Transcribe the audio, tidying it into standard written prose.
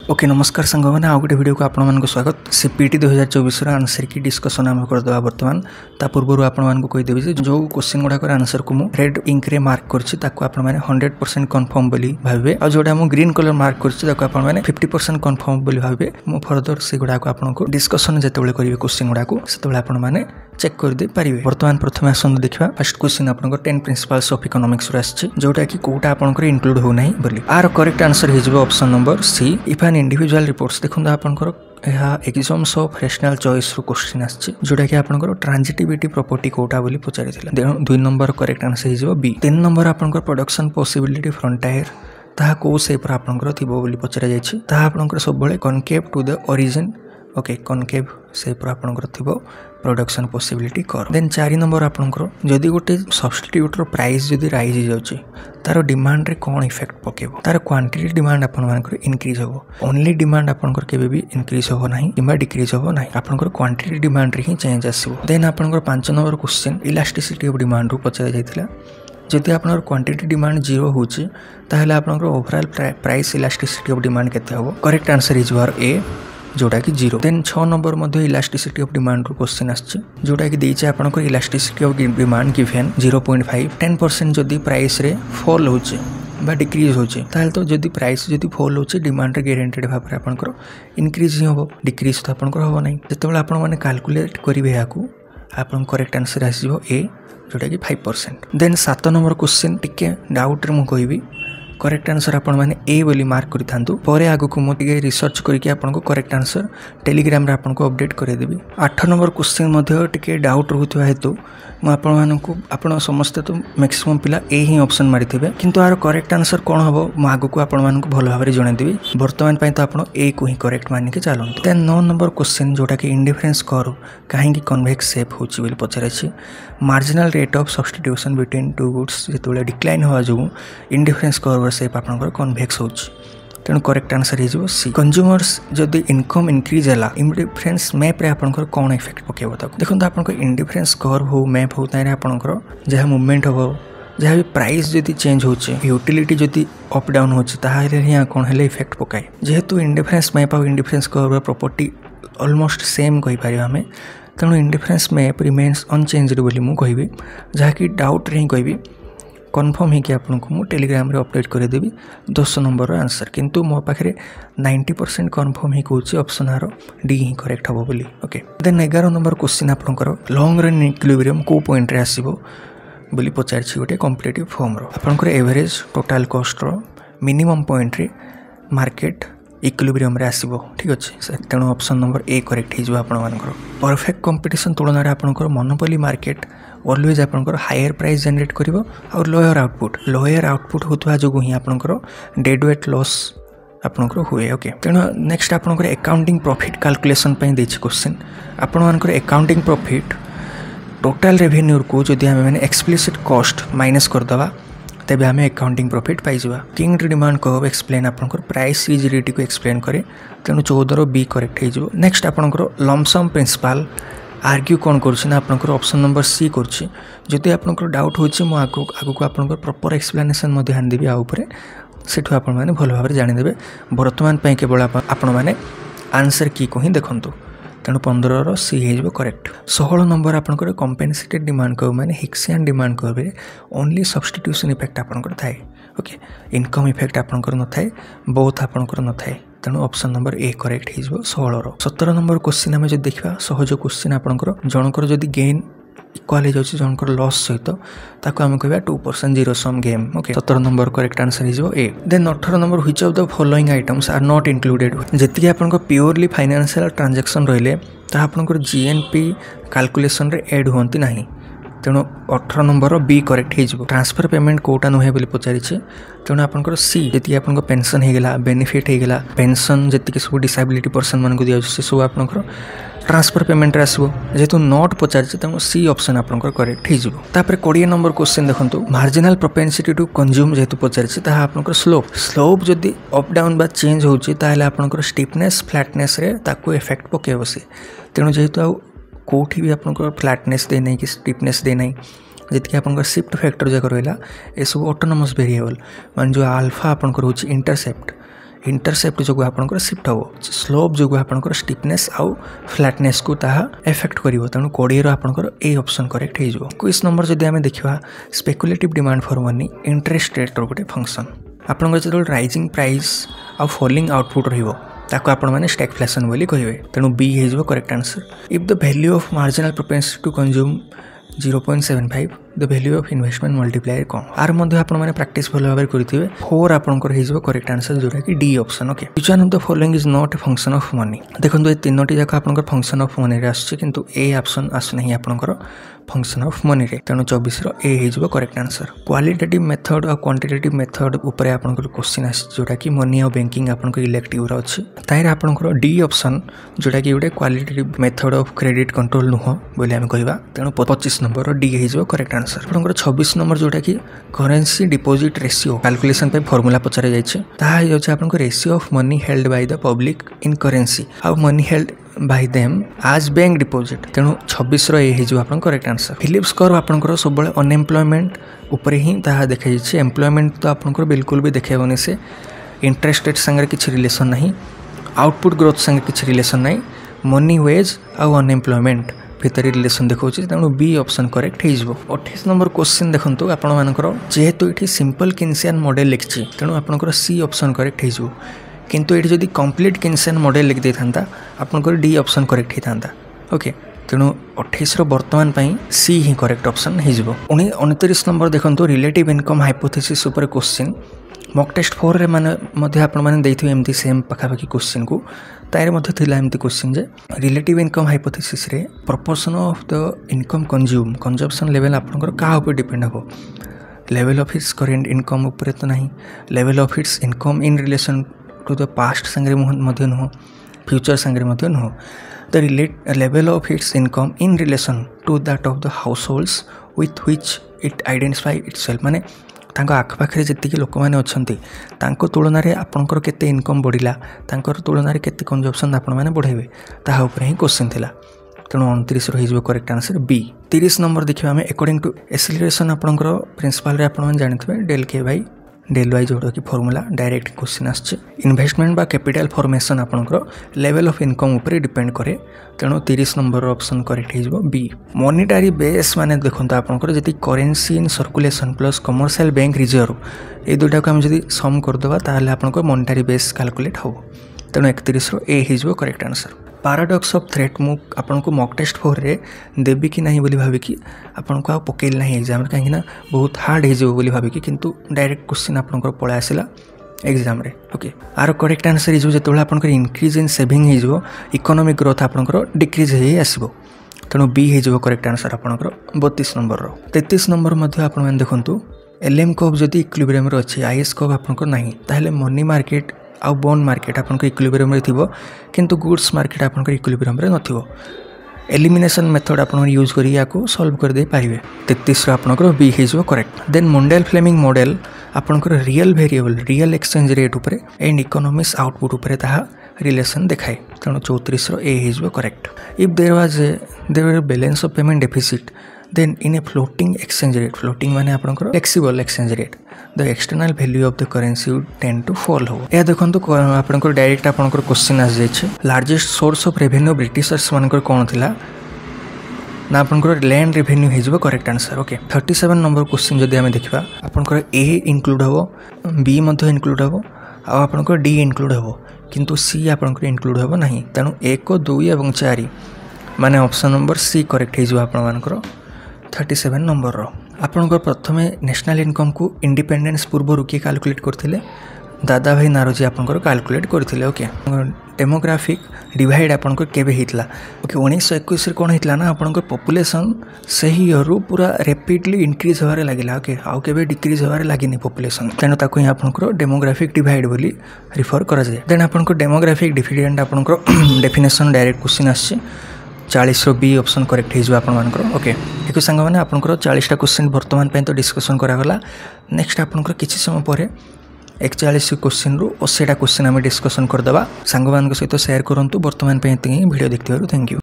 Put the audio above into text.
Okay नमस्कार सांग मैंने आउ गोटे वीडियो को आपण स्वागत सीपीटी 2024 आंसर की डिस्कसन आम करदे बर्तमान ता पूर्व आपण कहीदेवी जो क्वेश्चन गुड़ाक आंसर को मुझे रेड इंक रे मार्क करने 100% कन्फर्म बोली भावे और जोटा मुझे ग्रीन कलर मार्क करने 50% कन्फर्म बोली भावे मु फर्दर से गुड़ाक आपको डिस्कसन जिते करेंगे क्वेश्चन गुड़ाक से आपने चेक करदे पारे। बर्तमान प्रथम आसन देखा फर्स्ट क्वेश्चन आपको 10 प्रिंसिपल्स ऑफ इकोनॉमिक्स आसी जोटा कि कोटा आपंकर इंक्लूड होना बोली आर करेक्ट आंसर हो option number see if an individual reports देखो आपंकर एग्जाम्स ऑफ रेशनल चॉइस रू क्वेश्चन आछि जोटा कि आपंकर ट्रांजिटिविटी प्रॉपर्टी कोटा बोली पचारिथिला देन 2 नंबर करेक्ट आंसर हो बी 3 नंबर आपंकर प्रोडक्शन पॉसिबिलिटी फ्रंटायर ताहा को सेप आपंकर थिबो बोली पचरा जायछि ताहा आपंकर सब बेले concave to the origin okay concave shape आपंकर थिबो प्रोडक्शन पॉसिबिलिटी कर देन 4 नंबर आपंकर जदि गोटे सब्स्टिट्यूटर प्राइस जदि राइज जाउछि तार डिमांड रे कोन इफेक्ट पकेबो तार क्वांटिटी डिमांड आपनकर इंक्रीज होबो ओनली डिमांड आपनकर केबे भी इंक्रीज होबो नाही किबा डिक्रीज होबो नाही आपनकर क्वांटिटी डिमांड रे ही चेंज आसीबो देन आपनकर 5 number question elasticity of demand रू पचरा जायतिला जदि आपनकर क्वांटिटी डिमांड 0 होछि ताहले आपनकर overall price elasticity of demand केते होबो करेक्ट आंसर इज वर ए जोटा कि 0 देन 6 नंबर मध्य इलास्टिसिटी ऑफ डिमांड रू क्वेश्चन आछि जोटा कि देइछे आपनकर इलास्टिसिटी ऑफ डिमांड गिवन 0.5 10% जदि प्राइस रे फॉल होचे बा डिक्रीज होचे ताहले तो जदि प्राइस जदि फॉल होचे डिमांड रे गारंटेड भाबरे आपनकर इंक्रीज ही होबो डिक्रीज तो आपनकर होबो नै जेतेबेला आपन माने कैलकुलेट करिवे याकू आपन करेक्ट आंसर आसीबो ए जोटा कि 5% देन 7 नंबर क्वेश्चन टिके डाउट रे मु कहिबी करेक्ट आंसर आपण माने ए बोली मार्क करि थांतु परे आगु को मोटिके रिसर्च करके आपन को करेक्ट आंसर टेलीग्राम रे आपन को अपडेट करे देबी 8 नंबर क्वेश्चन मध्ये टिके डाउट रहउथवा हेतु म आपण मानन को आपण समस्त तो मैक्सिमम पिला ए ही ऑप्शन मारिथिबे किंतु आर करेक्ट आंसर कोन हबो म आगु को आपण मानन को भलो भाबरे जणे देबी वर्तमान पय तो आपण ए को ही करेक्ट मानि के चालंतु देन 9 नंबर क्वेश्चन जोटा कि इंडिफरेंस कर्व काहे कि कन्वेक्स शेप होची बोली पचराछि marginal rate of substitution between two goods जेतोले डिक्लाइन होआ जो इंडिफरेंस कर्व शेप आपनकर कन्वेक्स होची तेणु करेक्ट आंसर हो सी कंज्यूमर्स जदि इनकम इंक्रीज है इंडिफरेंस मैप रे आपनकर कोन इफेक्ट पकेबो ताको देखो आपनकर इंडिफरेंस कर्व हो मैप हो तारे आपनकर जहा मूवमेंट हो जहा भी प्राइस जदि चेंज होचे यूटिलिटी जदि अप डाउन होचे ताहारे हिया कोन हेले इफेक्ट पकाय जेहेतु इंडिफरेंस मैप और indifference curve property almost same कहि पारिबा हमें तेणु इंडिफरेंस मैप रिमेन्स अनचेंज्ड बोली मु कहिबी जहा कि डाउट रे कहिबी कन्फर्म है कि आपको मु टेलीग्राम रे अपडेट कर देबी 10 नंबर आंसर किंतु मो पाखरे 90% कन्फर्म ही कहूँ ऑप्शन आर डी ही करेक्ट हम बोली ओके देन 11 नंबर क्वेश्चन आपनकर लॉन्ग रन इक्विलिब्रियम को पॉइंट रे आसीबो बोली पचारछि गोटे कॉम्पिटिटिव फॉर्म रो आपनकर एवरेज टोटल कॉस्ट रो मिनिमम पॉइंट रे मार्केट इक्विलिब्रियम रे आसीबो ठीक अछि तेणु ऑप्शन नंबर ए करेक्ट हिजो आपण मानकर परफेक्ट कंपटीशन तुलना रे आपनकर मोनोपोली मार्केट ऑलवेज आपनकर हायर प्राइस जनरेट करिवो और लोअर आउटपुट होतवा जो ही आपनकर डेड वेट लॉस आपनकर हुए ओके तेणु नेक्स्ट आपनकर अकाउंटिंग प्रॉफिट कैलकुलेशन पय देछि क्वेश्चन आपण मानकर अकाउंटिंग प्रॉफिट टोटल रेवेन्यू को जदि हम माने एक्सप्लिसिट कॉस्ट माइनस कर दवा तबे हमें अकाउंटिंग प्रॉफिट पाई जवा किंग डिमांड को एक्सप्लेन आपनकर प्राइस रिजिडिटी को एक्सप्लेन करे तेणु 14 रो बी करेक्ट हे जो नेक्स्ट आपनकर लमसम प्रिंसिपल आर्ग्यू कौन करछि ना आपनकर ऑप्शन नंबर सी करछि जदि आपनकर डाउट होछि मो आगु को आपनकर प्रॉपर एक्सप्लेनेशन मध्ये ध्यान देबी आ ऊपर सेठु आपण माने भलो भाबरे जानि देबे वर्तमान पय केवल आपण माने आंसर की को ही देखंतु तेणु 15 रो सी हे जो करेक्ट 16 नंबर आपनकर कॉम्पेंसेटेड डिमांड को माने हिक्सियन डिमांड को बे ओनली सब्स्टिट्यूशन इफेक्ट आपनकर थाए ओके इनकम इफेक्ट आपनकर न थाए बोथ आपनकर न थाए तेणु ऑप्शन नंबर ए करेक्ट हो 16 17 नंबर क्वेश्चन आम जो देखा सहज क्वेश्चन आपंकर जनकर जदि गेन इक्वाल हो जाए जनकर लॉस सहित ताको आम कहबा 2% zero sum game okay 17 number correct answer हो A then 18 number which of the following items are not included जति आपन प्योरली फाइनेंशियल ट्रांजैक्शन रहिले ता आपन जीएनपी कैलकुलेशन रे ऐड होंती नाही तेणु 18 नंबर बी करेक्ट हो ट्रांसफर पेमेंट कोटा नुहे बोली पचारि तेणु आपंकर सी जी आप पेंशन होगा बेनिफिट होगा पेंशन जी सब डिसेबिलिटी पर्सन मान दि सब आपंकर ट्रांसफर पेमेंट आसो जेहेतु नॉट पचारि तेणु सी ऑप्शन आपंकर करेक्ट हो 20 नंबर क्वेश्चन देखो मार्जिनल प्रोपेंसिटी टू कंज्यूम जेहेतु पचारि आपंकर स्लोप जदि अप डाउन बा चेंज होची ताहले आपंकर स्टिफनेस फ्लैटनेस रे ताको इफेक्ट पकेबो से तेणु जेहेतु कोठी भी आपंकर फ्लैटनेस दे नहीं कि स्टिफनेस दे नहीं जी आपंकर शिफ्ट फैक्टर जाक रहा ये सब ऑटोनोमस वेरिएबल मान जो आल्फा आपंकर होची इंटरसेप्ट इंटरसेप्ट जो आपंकर सिफ्ट हम स्लोप जो आपंकर स्टिफनेस आउ फ्लैटनेस को ताहा एफेक्ट करिवो तेणु 20 आपंकर ए ऑप्शन करेक्ट हो 21 नंबर जदि आम देखा speculative demand for money interest rate गोटे फंक्शन आपंकर जो राइजिंग प्राइस आ फॉलिंग आउटपुट रहिबो ताको आपण माने स्टैगफ्लेशन बोली कहिवे तेणु बी हो correct answer if the value of marginal propensity to consume 0.75 the value of investment multiplier कौन आर मध्य आपण माने प्रैक्टिस भल भाव करेंगे 4 आपंकर हो करेक्ट आंसर जोटा कि D option okay which one of the following is not a function of money देखो ये तीनोटी जाक आपंकर फंक्शन ऑफ मनी रे आछे किंतु ए ऑप्शन आसुना आपंकर फंक्शन ऑफ मनी रे तेणु 24 ए हो करेक्ट आंसर क्वालिटेटिव मेथड और क्वांटिटेटिव मेथड ऊपर आपंकर क्वेश्चन आछे जोटा कि मनी और बैंकिंग आपंकर इलेक्टिव रो अछि ताइर आपंकर डी ऑप्शन जोटा कि गोटे qualitative method of credit control नुह बोली आम कहबा तेणु 25 नंबर डी हो करेक्ट आंसर आपंकर 26 नंबर जोटा कि करेंसी डिपोजिट रेशियो कैलकुलेशन पे फार्मूला पचारे जाइछे ताहा होछि आपंकर ratio of money held by the public in currency आ money held by them as bank deposit तेणु 26 ए हो आप करेक्ट आंसर फिलिप्स कर्व आपंकर सब अनएम्प्लॉयमेंट ऊपर ही ताहा देखा जाइए एम्प्लॉयमेंट तो आपंकर बिल्कुल भी देखेबनी से इंटरेस्ट रेट संगे किसी रिलेशन नहीं आउटपुट ग्रोथ संगे किसी रिलेशन नहीं मनी वेज आउ अनएम्प्लॉयमेंट भितर रिलेशन देखा तेणु बी ऑप्शन करेक्ट हो 28 नंबर क्वेश्चन देखो आपर जेहेतु ये सिंपल किन्सियन मॉडल लिखी तेणु आपंकर सी ऑप्शन करेक्ट हो किंतु ये जदि कंप्लीट किन्सियन मॉडल लिख दे था आपंकर डी ऑप्शन करेक्ट होता ओके तेणु 28 वर्तमान सी ही करेक्ट ऑप्शन हो 29 नंबर देखो रिलेटिव इनकम हाइपोथेसिस उपर क्वेश्चन मॉक टेस्ट 4 रे माने आपण माने देइथिबे एमती सेम पखापाखि क्वेश्चन को तारे मध्य थिला एमती क्वेश्चन जे रिलेटिव इनकम हाइपोथेसिस रे proportion of the income consumption level आपनकर का ऊपर डिपेंड हो level of its current income ऊपर तो नहीं level of its income in relation to the past संगे मध्य नुह फ्यूचर संगे मध्य नुह the level of its income in relation to that of the households with which it identify itself माने तांको आखपाखे जी लोक मैंने अच्छा तुलन में आपंकर केते इनकम बढ़ला तुलन में केते कंजम्पशन आपण मैंने बढ़ेबे ताहा ऊपर ही क्वेश्चन थिला तेणु 29 हो करेक्ट आंसर बी 30 नंबर देखिए आम अकॉर्डिंग टू एक्सेलरेशन आपंकर प्रिंसिपल आप जानते डेल के बाई डेल वाई जोटा कि फॉर्मूला डायरेक्ट क्वेश्चन आछे इन्वेस्टमेंट बा कैपिटल फॉर्मेशन आपंकर लेवल ऑफ इनकम ऊपर डिपेंड करे तेणु 30 नंबर ऑप्शन करेक्ट हो बी मॉनिटरी बेस माने देखो आपंकर जदि currency in circulation plus commercial bank reserve ये दुटा को आम जदि सम करदेबा ताहले आपंकर मॉनिटरी बेस कैलकुलेट हो तेणु 31 ए हो correct answer paradox of threat मु आपको मॉक टेस्ट 4 रे देवी कि नहीं बोली भाविकी आपको आ पकेल ना एग्जाम कहीं बहुत हार्ड हो भाविकी किंतु डायरेक्ट क्वेश्चन आपंकर पळा आसिला एग्जाम रे ओके आर करेक्ट आंसर हो जो आपंकर इंक्रीज इन सेविंग हो इकोनॉमिक ग्रोथ आपंकर डिक्रीज हो आसो तेणु बी हो करेक्ट आंसर आपंकर 32 नंबर 33 नंबर आप देखु एलएम कप जदि इक्विलिब्रियम रे अछि आईएस कप आपंकर नहीं ताहले मनी मार्केट आउ बॉन्ड मार्केट आपंकर इक्विलिब्रियम रे थिबो किंतु गुड्स मार्केट आपंकर इक्विलिब्रियम रे नथिबो एलिमिनेशन मेथड आप यूज करी याको सॉल्व कर दे पारिबे 33 रो आपनकर बी हो correct then Mundell Fleming model आपनकर real variable real exchange rate ऊपर एंड इकोनॉमिक्स आउटपुट ऊपर ताहा रिलेशन देखाए तेणु 34 रो ए हो correct if there balance of payment deficit then in a floating exchange rate floating माने आपनकर flexible exchange rate the external value of the currency would tend to fall हो या देखंतु आपनकर डायरेक्ट आपनकर क्वेश्चन आस जाइछे largest source of revenue Britishers मानकर कोन थिला ना आपनकर लैंड रेवेन्यू हो correct answer okay 37 number question जदि आमे देखिबा आपनकर ए इंक्लूड हो बी मध्ये इंक्लूड हो आ आपनकर डी इंक्लूड हो किंतु सी आपनकर इंक्लूड हो नहीं तेणु 1 2 और 4 माने ऑप्शन नंबर सी करेक्ट हो आपण मानकर 37 नंबर रो आपनकर प्रथमे नेशनल इनकम को इंडिपेंडेंस पूर्व किए कैलकुलेट करथिले दादा भाई नारोजी आपनकर कैलकुलेट करथिले ओके डेमोग्राफिक डिवाइड आपनकर केबे हितला ओके 1921 रे कोन हितला ना आपनकर पॉपुलेशन सही ईयर पूरा रैपिडली इंक्रीज होबारे लागिला ओके आउ केबे डिक्रीज होबारे लागिनी पॉपुलेशन तेनो ताको आपनकर डेमोग्राफिक डिवाइड बोली रिफर करा जाय देन आपनकर डेमोग्राफिक डिविडेंड आपनकर डेफिनेशन डायरेक्ट क्वेश्चन आछे 40 रो बी ऑप्शन करेक्ट हो आपण मानकर ओके देखो सांग माने आपनकर 40टा क्वेश्चन वर्तमान पे तो डिस्कशन करा गला नेक्स्ट आपनकर किछि समय परे 41 क्वेश्चन रु 80टा क्वेश्चन आम डिस्कसन करदबा सांग मान सहित शेयर करंतु वर्तमान पे वीडियो देखथिबारु थैंक यू।